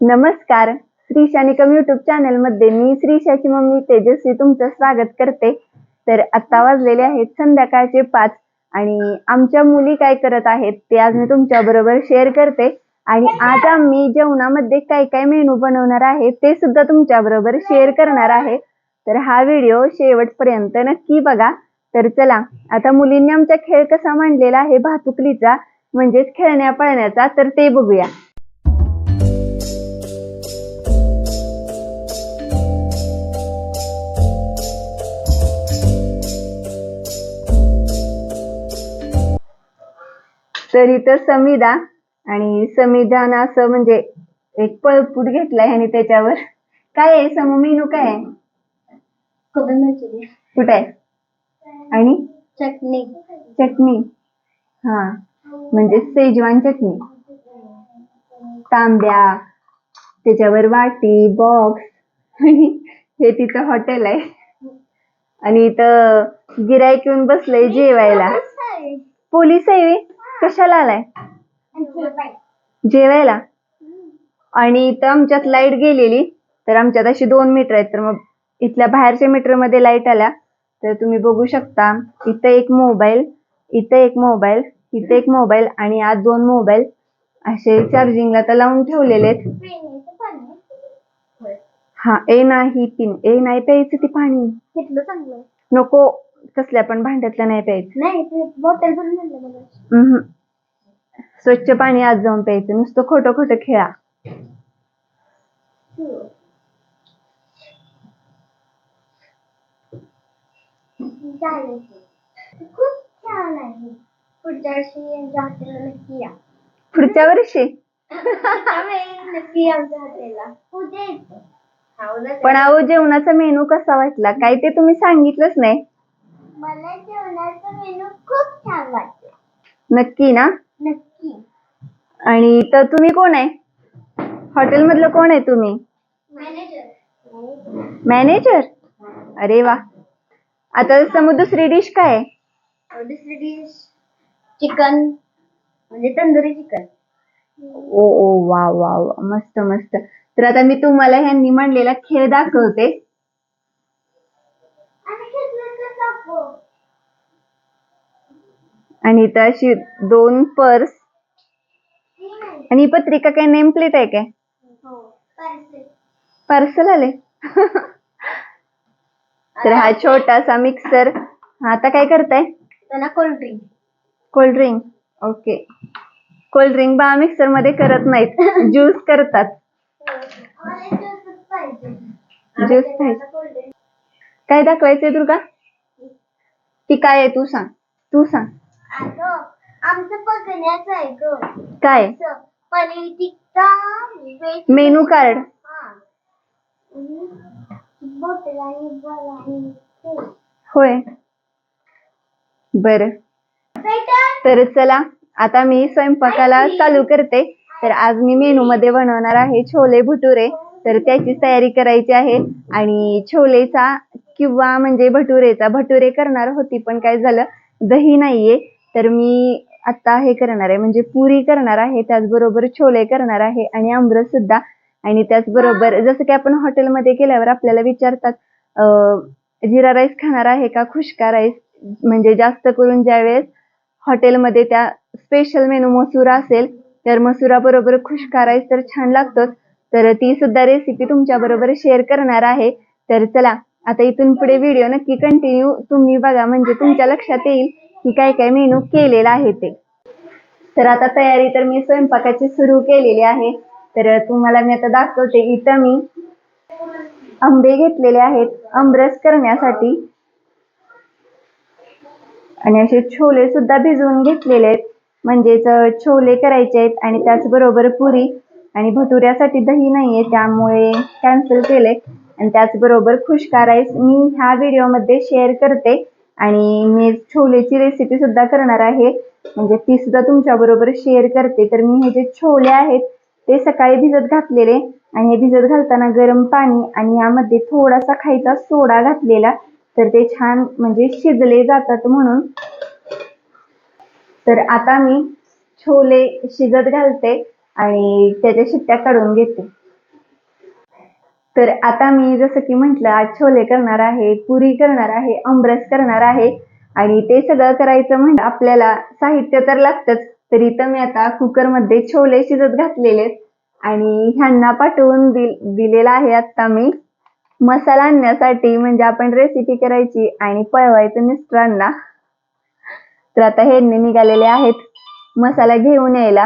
नमस्कार. Shrisha Nikam YouTube channel मध्ये मी श्रीशाची mummy तेजस्वी तुमचं स्वागत करते. तर आता वाजलेले आहेत संध्याकाळचे 5 आणि आमच्या मुली काय करत आहेत ते आज मी तुमच्या बरोबर शेअर करते. आणि आज आम्ही जेवणामध्ये काय काय मेनू बनवणार आहे ते सुद्धा तुमच्या बरोबर शेअर करणार आहे. तर हा व्हिडिओ शेवटपर्यंत नक्की बघा. तर चला आता मुलींनी आमचा खेळ कसा मांडलेला आहे भातुकलीचा म्हणजेच खेळण्या पळण्याचा तर ते बघूया. तर इथं समिधा आणि समिधानं असं म्हणजे एक पळपूट घेतलाय आणि त्याच्यावर काय आहे समू मेनू काय आहे? कोबी मंचुरी कुठे आहे? आणि चटणी चटणी हा म्हणजे शेजवान चटणी, तांब्या, त्याच्यावर वाटी बॉक्स आणि हे तिचं हॉटेल आहे. आणि इथं गिराईक येऊन बसलंय जेवायला. पोलीस आहे कशाला आलाय? जेवायला. आणि इथं आमच्यात लाईट गेलेली तर आमच्यात अशी 2 मीटर आहेत तर मग इथल्या बाहेरच्या मीटर मध्ये लाईट आल्या तर तुम्ही बघू शकता इथं एक मोबाईल, इथं एक मोबाईल, इथं एक मोबाईल आणि आज 2 मोबाईल असे चार्जिंगला तर लावून ठेवलेले आहेत. हा नाही प्यायचं ते पाणी घेतलं चांगलं नको कसल्या पण भांड्यातलं नाही प्यायचं. नाही बॉटल पण म्हणलं मला. स्वच्छ पाणी आज जाऊन प्यायचं नुसतं खोटं खोटं खेळा. खूप छान आहे. पुढच्या वर्षी हॉटेलला नक्की या. पुढच्या वर्षी नक्की आमच्या हॉटेलला उद्या येतो. पण अहो जेवणाचा मेनू कसा वाटला काय ते तुम्ही सांगितलंच नाही. मला जेवणाचा मेनू खूप छान वाटला. नक्की ना? नक्की. आणि तर तुम्ही कोण आहे? हॉटेल मधलं कोण आहे तुम्ही? मॅनेजर. अरे वा. आता समोर दुसरी डिश काय आहे? दुसरी डिश चिकन म्हणजे तंदुरी चिकन. ओ ओ वा वा वा मस्त मस्त. तर आता मी तुम्हाला ह्यांनी मांडलेला खेळ दाखवते. आणि इथं अशी 2 पर्स आणि पत्रिका काय नेम प्लेट आहे काय? पार्सल आले. तर हा छोटासा मिक्सर. आता काय करताय? त्याला कोल्ड्रिंक. Cold drink okay. कोल्ड्रिंक बा मिक्सर मध्ये करत नाहीत ज्यूस करतात. ज्यूस पाहिजे. काय दाखवायचंय दुर्गा? ती काय आहे तू सांग. तू सांग. आमचं बघण्याचं आहे ग. काय? Paneer tikka menu card. होय बर. तर चला आता मी स्वयंपाकाला चालू करते. तर आज मी मेनू मध्ये बनवणार आहे छोले भटुरे. तर त्याची तयारी करायची आहे आणि छोलेचा किंवा म्हणजे भटुरेचा भटुरे करणार होती पण काय झालं दही नाहीये तर मी आता हे करणार आहे म्हणजे पुरी करणार आहे त्याचबरोबर छोले करणार आहे आणि आमरस सुद्धा. आणि त्याचबरोबर जसं की आपण हॉटेलमध्ये गेल्यावर आपल्याला विचारतात जिरा राईस खाणार आहे का खुशका राईस म्हणजे जास्त करून ज्यावेळेस हॉटेलमध्ये त्या स्पेशल मेनू मसुरा असेल तर मसुरा बरोबर खुशका राईस तर छान लागतोच. तर ती सुद्धा रेसिपी तुमच्या बरोबर शेअर करणार आहे. तर चला आता इथून पुढे व्हिडिओ नक्की कंटिन्यू तुम्ही बघा म्हणजे तुमच्या लक्षात येईल की काय काय मेनू केलेला आहे ते. तर आता तयारी तर मी स्वयंपाकाची सुरू केलेली आहे. तर तुम्हाला मी आता दाखवते. इथं मी आंबे घेतलेले आहेत आमरस करण्यासाठी आणि असे छोले सुद्धा भिजवून घेतलेले आहेत म्हणजेच छोले करायचे आहेत आणि त्याचबरोबर पुरी. आणि भटुऱ्यासाठी दही नाहीये त्यामुळे कॅन्सल केले. आणि त्याचबरोबर खुशका राईस मी ह्या व्हिडिओमध्ये शेअर करते आणि मी छोलेची रेसिपी सुद्धा करणार आहे म्हणजे ती सुद्धा तुमच्या बरोबर शेअर करते. तर मी हे जे छोले आहेत ते सकाळी भिजत घातलेले आणि हे भिजत घालताना गरम पाणी आणि यामध्ये थोडासा खायचा सोडा घातलेला तर ते छान म्हणजे शिजले जातात म्हणून. तर आता मी छोले शिजत घालते आणि त्याच्या शिट्ट्या काढून घेते. तर आता मी जसं की म्हटलं, आज छोले करणार आहे, पुरी करणार आहे, आमरस करणार आहे आणि ते सगळं करायचं म्हणजे आपल्याला साहित्य तर लागतंच. तर इथं मी आता कुकरमध्ये छोले शिजत घातलेले आणि ह्यांना पाठवून दिलेला आहे आता मी मसाला आणण्यासाठी, म्हणजे आपण रेसिपी करायची आणि पळवायचं मिस्टरांना. तर आता हे निघालेले आहेत मसाला घेऊन यायला.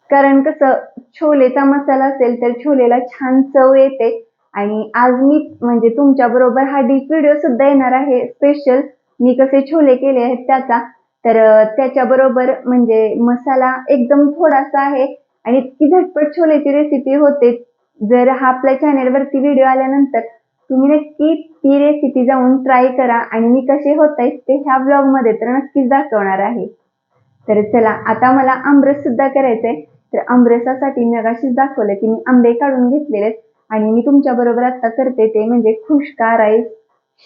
कारण कसं छोलेचा मसाला असेल तर छोलेला छान चव येते. आणि आज मी म्हणजे तुमच्या बरोबर हा डीप व्हिडिओ सुद्धा येणार आहे स्पेशल, मी कसे छोले केले आहेत त्याचा. तर त्याच्याबरोबर म्हणजे मसाला एकदम थोडासा आहे आणि इतकी झटपट छोलेची रेसिपी होते. जर हा आपल्या चॅनेलवरती व्हिडिओ आल्यानंतर तुम्ही नक्की ती रेसिपी जाऊन ट्राय करा आणि मी कसे होत आहेत ते ह्या ब्लॉग मध्ये तर नक्कीच दाखवणार आहे. तर चला, आता मला आमरस सुद्धा करायचंय. तर आमरसासाठी मी अशीच दाखवलं की मी आंबे काढून घेतलेले आणि मी तुमच्या बरोबर आता करते ते म्हणजे खुशका राईस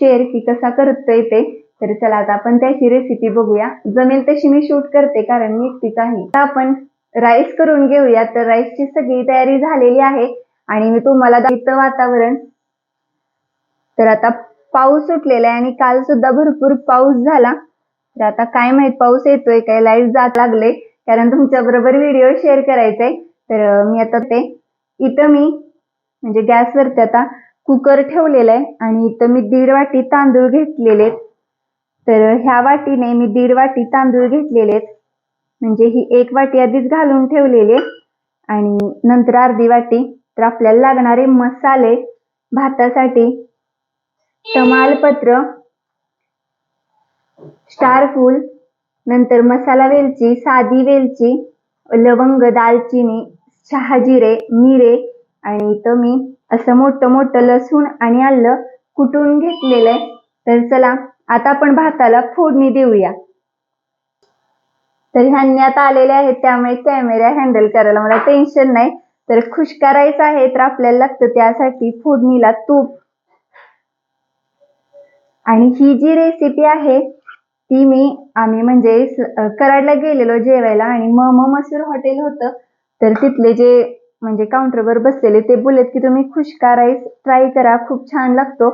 शेअर की कसा करतोय ते. तर चला आता आपण त्याची रेसिपी बघूया. जमेल तशी मी शूट करते कारण मी एकटीच आहे. आता आपण राईस करून घेऊया. तर राईसची सगळी तयारी झालेली आहे आणि मी तुम्हाला दाखवते वातावरण. तर आता पाऊस सुटलेला आहे आणि काल सुद्धा भरपूर पाऊस झाला. तर आता काय माहित पाऊस येतोय काय, लाईट जात लागले कारण तुमच्या बरोबर व्हिडिओ शेअर करायचाय. तर मी आता ते इथं मी म्हणजे गॅसवरती आता कुकर ठेवलेला आहे आणि इथं मी 1.5 वाटी तांदूळ घेतलेले. तर ह्या वाटीने मी 1.5 वाटी तांदूळ घेतलेले, म्हणजे ही 1 वाटी आधीच घालून ठेवलेले आणि नंतर अर्धी वाटी. तर आपल्याला लागणारे मसाले भातासाठी तमालपत्र, स्टार फूल, नंतर मसाला वेलची, साधी वेलची, लवंग, दालचिनी, शहाजिरे, मिरे आणि इथं मी असं मोठं मोठं लसूण आणि आलं कुटून घेतलेलं आहे. तर चला आता आपण भाताला फोडणी देऊया. तर ह्यांनी आता आलेले आहेत त्यामुळे कॅमेरा हँडल करायला मला टेन्शन नाही. तर खुशका राईस आहे तर आपल्याला लागतं त्यासाठी फोडणीला तूप. आणि ही जी रेसिपी आहे ती आम्ही म्हणजे कराडला गेलेलो जेवायला आणि मसूर हॉटेल होतं. तर तिथले जे म्हणजे काउंटरवर बसलेले ते बोललेत की तुम्ही खुशका राईस ट्राय करा, खूप छान लागतो.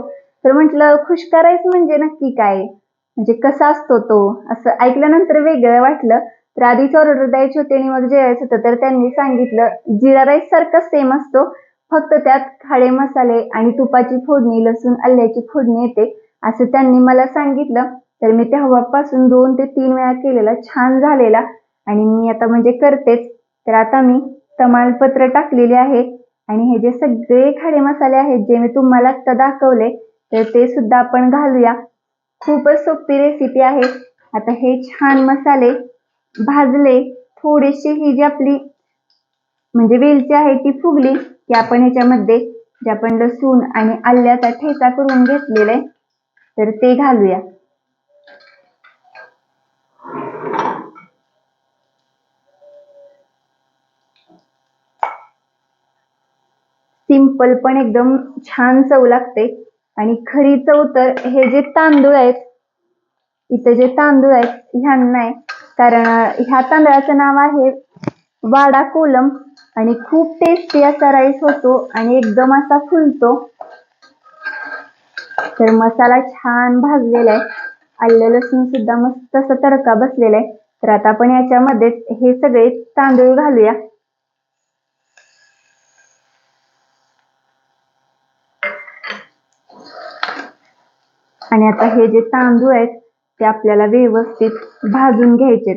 तर म्हटलं खुशका राईस म्हणजे नक्की काय, म्हणजे कसा असतो तो, असं ऐकल्यानंतर वेगळं वाटलं. तर आधीच ऑर्डर द्यायची होती आणि मग जेवायचं होतं. तर त्यांनी सांगितलं जिरा राईस सारखाच सेम असतो, फक्त त्यात खडे मसाले आणि तुपाची फोडणी, लसूण आल्याची फोडणी येते असं त्यांनी मला सांगितलं. तर मी तेव्हापासून 2 ते 3 वेळा केलेला, छान झालेला आणि मी आता म्हणजे करतेच. तर आता मी तमालपत्र टाकलेले आहे आणि हे जे सगळे खडे मसाले आहेत जे मी तुम्हाला आता दाखवले तर ते सुद्धा आपण घालूया. खूपच सोपी रेसिपी आहे. आता हे छान मसाले भाजले, थोडीशी ही जी आपली म्हणजे वेलची आहे ती फुगली की आपण ह्याच्यामध्ये जे आपण लसूण आणि आल्याचा ठेचा करून घेतलेला आहे तर ते घालूया. सिंपल पण एकदम छान चव लागते आणि खरी चव तर हे जे तांदूळ आहेत, इथे जे तांदूळ आहेत ह्यांना आहे. कारण ह्या तांदळाचं नाव आहे वाडा कोलम आणि खूप टेस्टी असा राईस होतो आणि एकदम असा फुलतो. तर मसाला छान भाजलेला आहे, आलं लसूण सुद्धा मस्त असा तडका बसलेला आहे. तर आता आपण याच्यामध्ये हे सगळे तांदूळ घालूया. आणि आता हे जे तांदूळ आहेत ते आपल्याला व्यवस्थित भाजून घ्यायचे,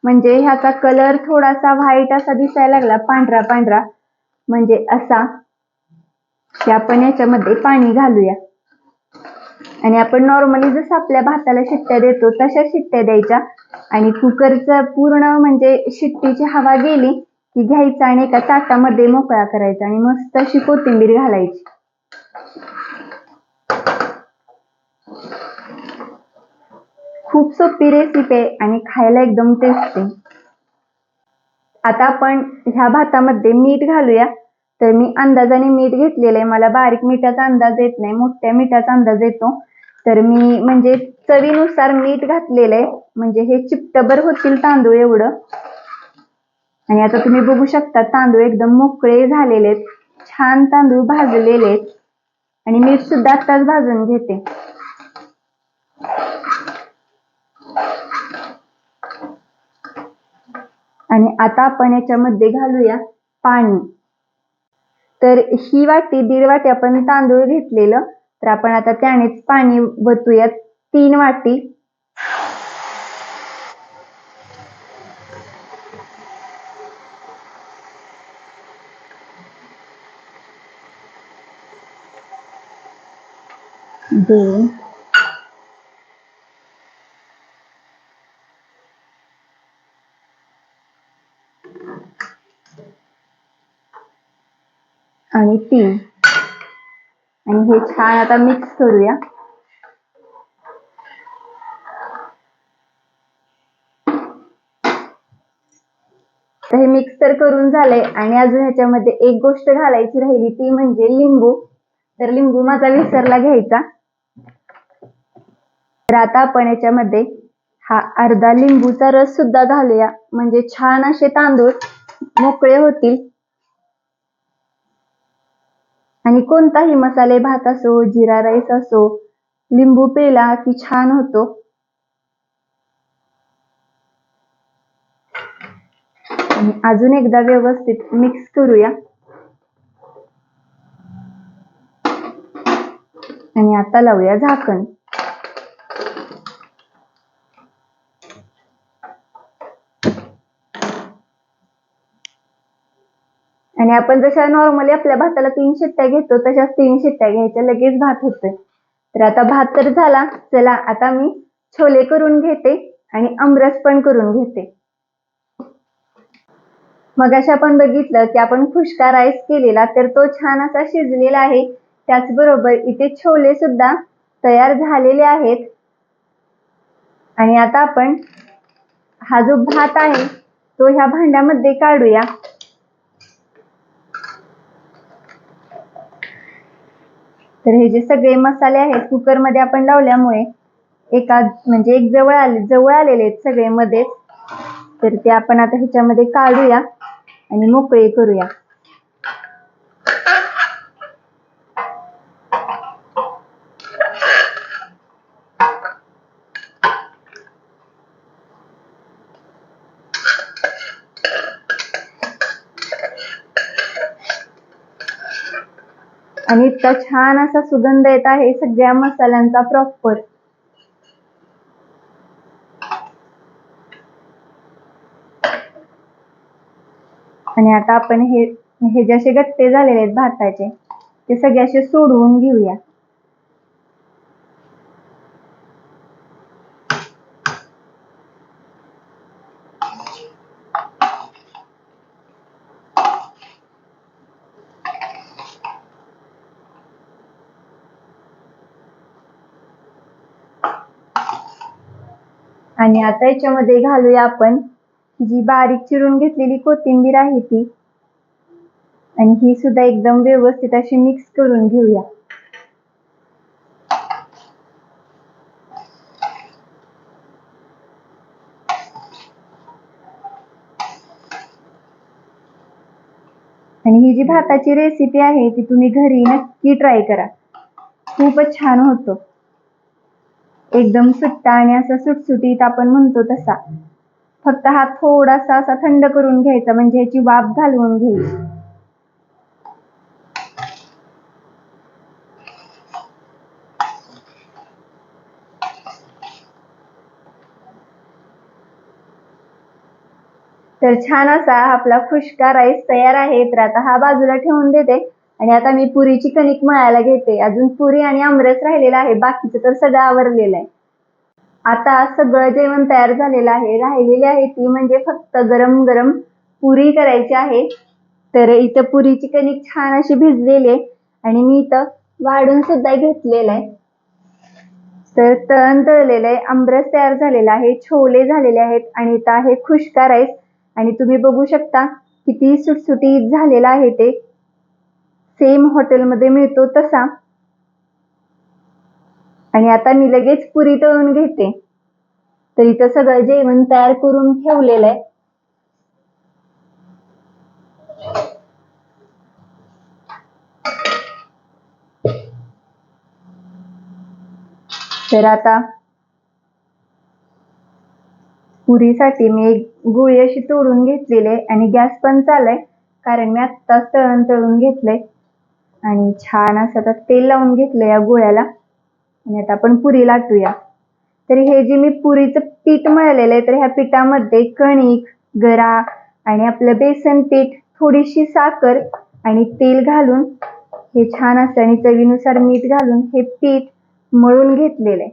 म्हणजे ह्याचा कलर थोडासा व्हाईट असा दिसायला लागला, पांढरा पांढरा म्हणजे असा, की आपण याच्यामध्ये पाणी घालूया आणि आपण नॉर्मली जसं आपल्या भाताला शिट्ट्या देतो तशा शिट्ट्या द्यायच्या आणि कुकरचं पूर्ण म्हणजे शिट्टीची हवा गेली की घ्यायचा आणि एका ताटामध्ये मोकळा करायचा आणि मस्त अशी कोथिंबीर घालायची. खूप सोपी रेसिपी आहे आणि खायला एकदम टेस्टी. आता आपण ह्या भातामध्ये मीठ घालूया. तर मी अंदाजाने मीठ घेतलेलं आहे, मला बारीक मिठाचा अंदाज येत नाही, मोठ्या मिठाचा अंदाज येतो. तर मी म्हणजे चवीनुसार मीठ घातलेलं आहे, म्हणजे हे चिपटभर होतील तांदूळ एवढं. आणि आता तुम्ही बघू शकता तांदूळ एकदम मोकळे झालेले आहेत. छान तांदूळ भाजलेले आहेत आणि मीठ सुद्धा आत्ताच भाजून घेते. आणि आता आपण याच्यामध्ये घालूया पाणी. तर ही वाटी 1.5 वाटी आपण तांदूळ घेतलेलं, तर आपण आता त्यानेच पाणी वतूयात 3 वाटी. दोन आणि 3 आणि हे छान आता मिक्स करूया. तर हे मिक्स तर करून झालंय आणि अजून ह्याच्यामध्ये एक गोष्ट घालायची राहिली ती म्हणजे लिंबू. तर लिंबू माझा विसरला घ्यायचा. तर आता आपण याच्यामध्ये हा अर्धा लिंबूचा रस सुद्धा घालूया, म्हणजे छान असे तांदूळ मोकळे होतील. आणि कोणताही मसाले भात असो, जिरा राईस असो, लिंबू पिळला की छान होतो. आणि अजून एकदा व्यवस्थित मिक्स करूया. आणि आता लावूया झाकण. आणि आपण जशा नॉर्मली आपल्या भाताला 3 शिट्ट्या घेतो तशाच 3 शिट्ट्या घ्यायच्या, लगेच भात होतोय. तर आता भात तर झाला. चला आता मी छोले करून घेते आणि आमरस पण करून घेते. मगाशी आपण बघितलं की आपण खुशका राईस केलेला, तर तो छान असा शिजलेला आहे. त्याचबरोबर इथे छोले सुद्धा तयार झालेले आहेत. आणि आता आपण हा जो भात आहे तो ह्या भांड्यामध्ये काढूया. तर हे जे सगळे मसाले आहेत कुकरमध्ये आपण लावल्यामुळे एक जवळ आलेले आहेत सगळे मध्येच. तर ते आपण आता ह्याच्यामध्ये काढूया आणि मोकळे करूया. आणि इतका छान असा सुगंध येत आहे सगळ्या मसाल्यांचा प्रॉपर. आणि आता आपण हे जे असे गट्टे झालेले आहेत भाताचे, ते सगळे असे सोडवून घेऊया. आणि आता याच्यामध्ये घालूया आपण जी बारीक चिरून घेतलेली कोथिंबीर आहे ती. आणि ही सुद्धा एकदम व्यवस्थित अशी मिक्स करून घेऊया. आणि ही जी भाताची रेसिपी आहे ती तुम्ही घरी नक्की ट्राय करा, खूपच छान होतो. एकदम सुट्टा आणि असा सुटसुटीत आपण म्हणतो तसा. फक्त हा थोडासा असा थंड करून घ्यायचा, म्हणजे याची वाफ घालवून घ्यायची. तर छान असा आपला खुशका राईस तयार आहे. तर आता हा बाजूला ठेवून देते आणि आता मी पुरीची कणिक मळायला घेते. अजून पुरी आणि आमरस राहिलेला आहे, बाकीचं तर सगळं आवरलेलं आहे. आता सगळं जेवण तयार झालेलं आहे. राहिलेली आहे ती म्हणजे फक्त गरम गरम पुरी करायची आहे. तर इथं पुरीची कणिक छान अशी भिजलेली आहे आणि मी इथं वाढून सुद्धा घेतलेलं आहे. तर तळण तळलेलं आहे, आमरस तयार झालेला आहे, छोले झालेले आहेत आणि इथं आहे खुशका राईस. आणि तुम्ही बघू शकता किती सुटसुटीत झालेला आहे ते, सेम हॉटेलमध्ये मिळतो तसा. आणि आता मी लगेच पुरी तळून घेते. तर इथं सगळं जेवण तयार करून ठेवलेलं आहे. तर आता पुरीसाठी मी एक गोळी अशी तोडून घेतलेली आहे आणि गॅस पण चाललाय, कारण मी आत्ताच तळून घेतलंय आणि छान असं आता तेल लावून घेतलंय या गोळ्याला. आणि आता आपण पुरी लाटूया. तर हे जे मी पुरीचं पीठ मळलेलं आहे, तर ह्या पिठामध्ये कणिक, गरा आणि आपलं बेसन पीठ, थोडीशी साखर आणि तेल घालून हे छान असं आणि चवीनुसार मीठ घालून हे पीठ मळून घेतलेलं आहे.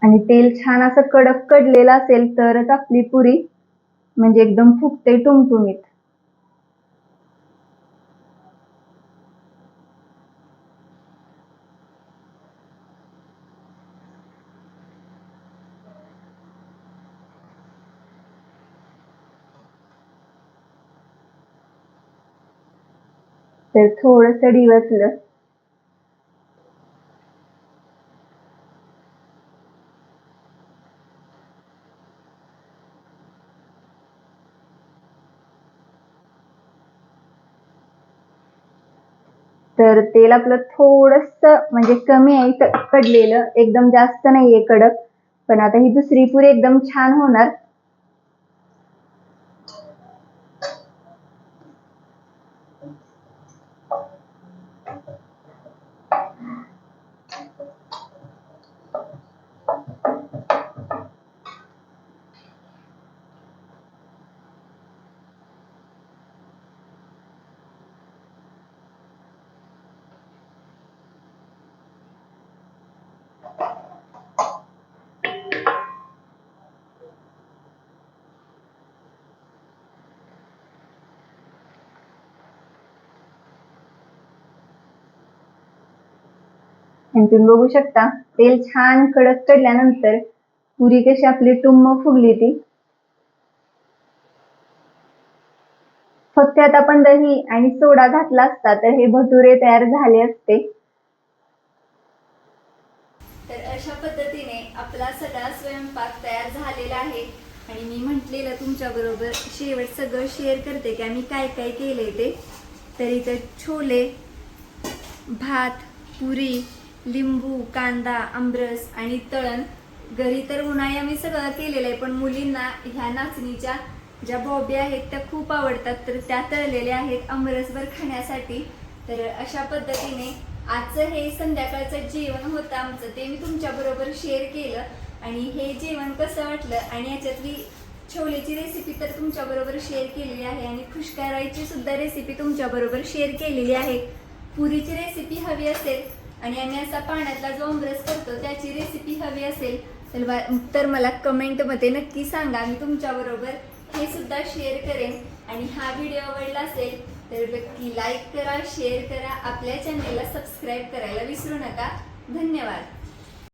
आणि तेल छान असं कडक कडलेलं असेल तरच आपली पुरी म्हणजे एकदम फुगते टुमटुमीत. तर थोडंसं डिवचलं. तर तेल आपलं थोडंसं म्हणजे कमी आहे कडलेलं, एकदम जास्त नाहीये कडक. पण आता ही दुसरी पुरी एकदम छान होणार. आणि तुम्ही बघू शकता तेल छान कडक कडल्यानंतर पुरी कशी आपली टुम्म फुगली ती. फक्त आता आपण दही आणि सोडा घातला असता तर हे भटुरे तयार झाले असते. तर अशा पद्धतीने आपला सगळा स्वयंपाक तयार झालेला आहे. आणि मी म्हटलेलं तुमच्या बरोबर शेवट सगळं शेअर करते की आम्ही काय काय केलंय ते. तर इथं छोले, भात, पुरी, लिंबू, कांदा, आमरस आणि तळण. घरी तर उन्हाळी आम्ही सगळं केलेलं आहे, पण मुलींना ह्या नाचणीच्या ज्या बॉबी आहेत त्या खूप आवडतात, तर त्या तळलेल्या आहेत आमरसभर खाण्यासाठी. तर अशा पद्धतीने आजचं हे संध्याकाळचं जेवण होतं आमचं, ते मी तुमच्या बरोबर शेअर केलं. आणि हे जेवण कसं वाटलं आणि याच्यातली छोलेची रेसिपी तर तुमच्या बरोबर शेअर केलेली आहे आणि खुशकाराची सुद्धा रेसिपी तुमच्या बरोबर शेअर केलेली आहे. पुरीची रेसिपी हवी असेल आणि आम्ही असा पाण्यातला जो आमरस करतो त्याची रेसिपी हवी असेल तर मला कमेंटमध्ये नक्की सांगा. मी तुमच्या बरोबर हे सुद्धा शेअर करेन. आणि हा व्हिडिओ आवडला असेल तर नक्की लाईक करा, शेअर करा, आपल्या चॅनेलला सबस्क्राईब करायला विसरू नका. धन्यवाद.